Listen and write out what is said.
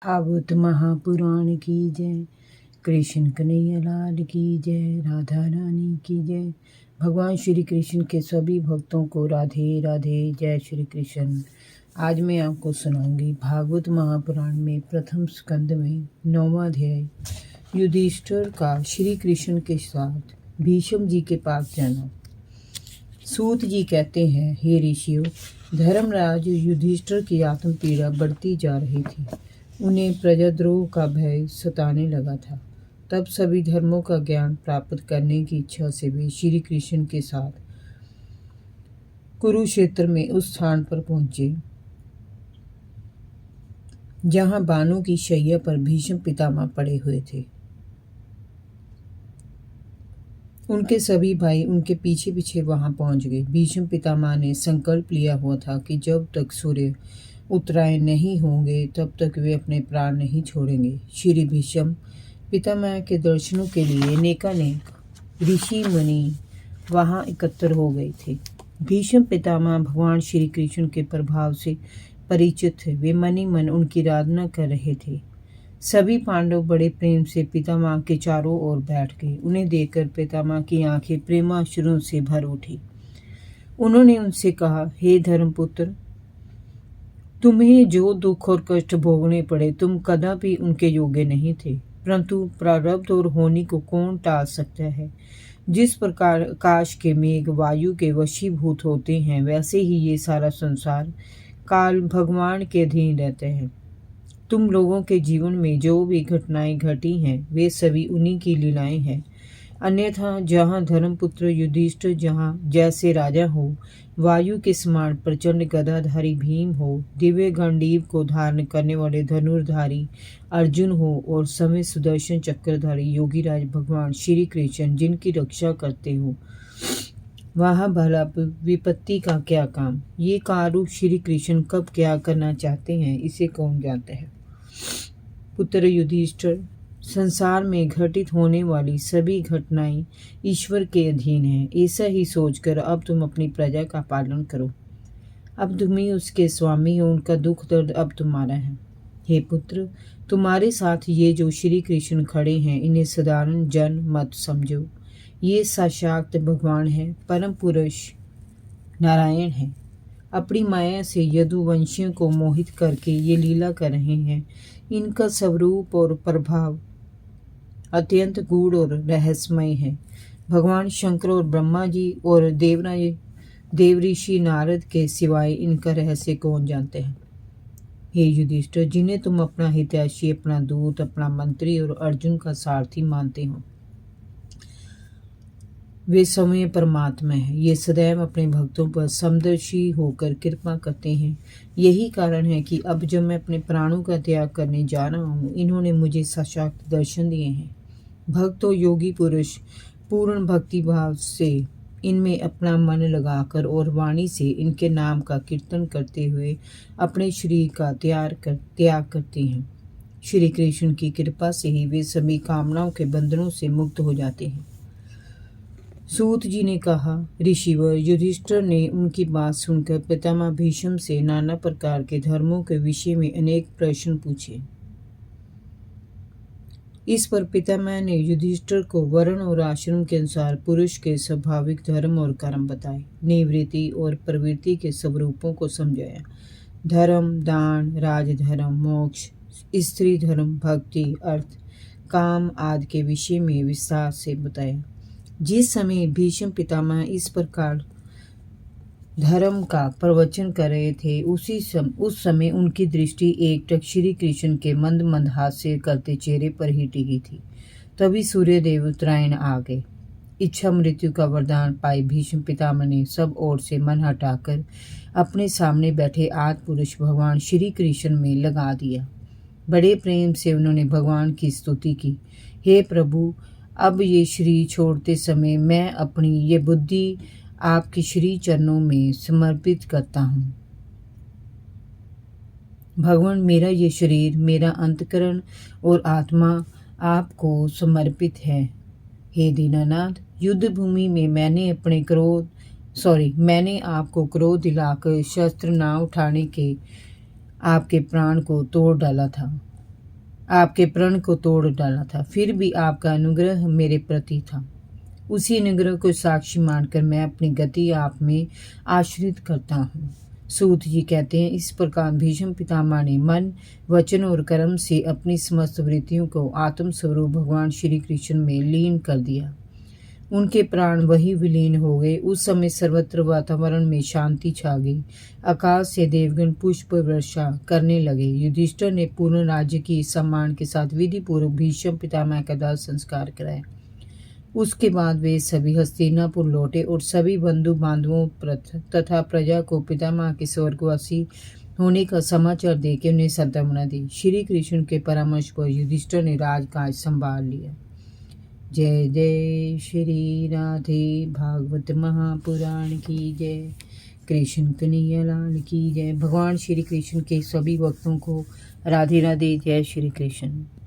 भागवत महापुराण की जय। कृष्ण कन्हैया लाल की जय। राधा रानी की जय। भगवान श्री कृष्ण के सभी भक्तों को राधे राधे। जय श्री कृष्ण। आज मैं आपको सुनाऊंगी भागवत महापुराण में प्रथम स्कंद में 9वां अध्याय युधिष्ठिर का श्री कृष्ण के साथ भीष्म जी के पास जाना। सूत जी कहते हैं, हे ऋषियों, धर्मराज युधिष्ठिर की आत्म पीड़ा बढ़ती जा रही थी। उन्हें प्रजाद्रोह का भय सताने लगा था। तब सभी धर्मों का ज्ञान प्राप्त करने की इच्छा से वे श्री कृष्ण के साथ कुरुक्षेत्र में उस स्थान पर पहुंचे जहां बाणों की शैया पर भीष्म पितामह पड़े हुए थे। उनके सभी भाई उनके पीछे पीछे वहां पहुंच गए। भीष्म पितामह ने संकल्प लिया हुआ था कि जब तक सूर्य उत्तरायण नहीं होंगे तब तक वे अपने प्राण नहीं छोड़ेंगे। श्री भीष्म पितामह के दर्शनों के लिए अनेकानेक ऋषि मुनि वहां एकत्र हो गए थे। भीष्म पितामह भगवान श्री कृष्ण के प्रभाव से परिचित थे। वे मन ही मन उनकी आराधना कर रहे थे। सभी पांडव बड़े प्रेम से पितामह के चारों ओर बैठ गए। उन्हें देखकर पितामह की आंखें प्रेमाश्रुओं से भर उठी। उन्होंने उनसे कहा, हे धर्मपुत्र, तुम्हें जो दुख और कष्ट भोगने पड़े तुम कदापि उनके योग्य नहीं थे, परंतु प्रारब्ध और होनी को कौन टाल सकता है। जिस प्रकार आकाश के मेघ वायु के वशीभूत होते हैं, वैसे ही ये सारा संसार काल भगवान के अधीन रहते हैं। तुम लोगों के जीवन में जो भी घटनाएं घटी हैं वे सभी उन्हीं की लीलाएं हैं। अन्यथा जहाँ धर्मपुत्र युधिष्ठिर जहाँ जैसे राजा हो, वायु के समान प्रचंड गदाधारी भीम हो, दिव्य गांडीव को धारण करने वाले धनुर्धारी अर्जुन हो और समय सुदर्शन चक्रधारी योगीराज भगवान श्री कृष्ण जिनकी रक्षा करते हो, वहाँ भला विपत्ति का क्या काम। ये कारुक श्री कृष्ण कब क्या करना चाहते हैं इसे कौन जानता है। पुत्र युधिष्ठिर, संसार में घटित होने वाली सभी घटनाएं ईश्वर के अधीन हैं। ऐसा ही सोचकर अब तुम अपनी प्रजा का पालन करो। अब तुम ही उसके स्वामी हो, उनका दुख दर्द अब तुम्हारा है। हे पुत्र, तुम्हारे साथ ये जो श्री कृष्ण खड़े हैं इन्हें साधारण जन मत समझो। ये साक्षात भगवान है, परम पुरुष नारायण है। अपनी माया से यदुवंशियों को मोहित करके ये लीला कर रहे हैं। इनका स्वरूप और प्रभाव अत्यंत गूढ़ और रहस्यमय है। भगवान शंकर और ब्रह्मा जी और देवऋषि नारद के सिवाय इनका रहस्य कौन जानते हैं। हे युधिष्ठिर, जिन्हें तुम अपना हितैषी, अपना दूत, अपना मंत्री और अर्जुन का सारथी मानते हो, वे समय परमात्मा है। ये सदैव अपने भक्तों पर समदर्शी होकर कृपा करते हैं। यही कारण है कि अब जब मैं अपने प्राणों का त्याग करने जा रहा हूँ, इन्होंने मुझे साक्षात दर्शन दिए हैं। भक्त और योगी पुरुष पूर्ण भक्ति भाव से इनमें अपना मन लगाकर और वाणी से इनके नाम का कीर्तन करते हुए अपने शरीर का त्याग करते हैं। श्री कृष्ण की कृपा से ही वे सभी कामनाओं के बंधनों से मुक्त हो जाते हैं। सूत जी ने कहा, ऋषिवर, युधिष्ठिर ने उनकी बात सुनकर पितामह भीष्म से नाना प्रकार के धर्मों के विषय में अनेक प्रश्न पूछे। इस पर पितामह ने युधिष्ठिर को वर्ण और आश्रम के अनुसार पुरुष के स्वाभाविक धर्म और कर्म बताए, निवृत्ति और प्रवृत्ति के स्वरूपों को समझाया। धर्म, दान, राजधर्म, मोक्ष, स्त्री धर्म, भक्ति, अर्थ, काम आदि के विषय में विस्तार से बताया। जिस समय भीष्म पितामह इस प्रकार धर्म का प्रवचन कर रहे थे उस समय उनकी दृष्टि एकटक श्री कृष्ण के मंद मंद हास्य करते चेहरे पर ही टिकी थी। तभी सूर्यदेव उत्तरायण आ गए। इच्छा मृत्यु का वरदान पाए भीष्म पितामह ने सब ओर से मन हटाकर अपने सामने बैठे आदि पुरुष भगवान श्री कृष्ण में लगा दिया। बड़े प्रेम से उन्होंने भगवान की स्तुति की। हे प्रभु, अब ये शरीर छोड़ते समय मैं अपनी ये बुद्धि आपके श्री चरणों में समर्पित करता हूँ। भगवान, मेरा ये शरीर, मेरा अंतकरण और आत्मा आपको समर्पित है। हे दीनानाथ, युद्ध भूमि में मैंने आपको क्रोध दिलाकर शस्त्र ना उठाने के आपके प्राण को तोड़ डाला था। आपके प्रण को तोड़ डाला था, फिर भी आपका अनुग्रह मेरे प्रति था। उसी अनुग्रह को साक्षी मानकर मैं अपनी गति आप में आश्रित करता हूँ। सूत जी कहते हैं, इस प्रकार भीष्म पितामह ने मन, वचन और कर्म से अपनी समस्त वृत्तियों को आत्मस्वरूप भगवान श्री कृष्ण में लीन कर दिया। उनके प्राण वही विलीन हो गए। उस समय सर्वत्र वातावरण में शांति छा गई। आकाश से देवगण पुष्प वर्षा करने लगे। युधिष्ठिर ने पूर्ण राज्य की सम्मान के साथ विधि पूर्वक भीष्म पितामह का दाह संस्कार कराया। उसके बाद वे सभी हस्तिनापुर लौटे और सभी बंधु बांधवों तथा प्रजा को पितामह के स्वर्गवासी होने का समाचार देकर उन्हें सांत्वना दी। श्री कृष्ण के परामर्श पर युधिष्ठिर ने राजकाज संभाल लिया। जय जय श्री राधे भागवत महापुराण की जय। कृष्ण कन्हैया लाल की जय। भगवान श्री कृष्ण के सभी भक्तों को राधे राधे। जय श्री कृष्ण।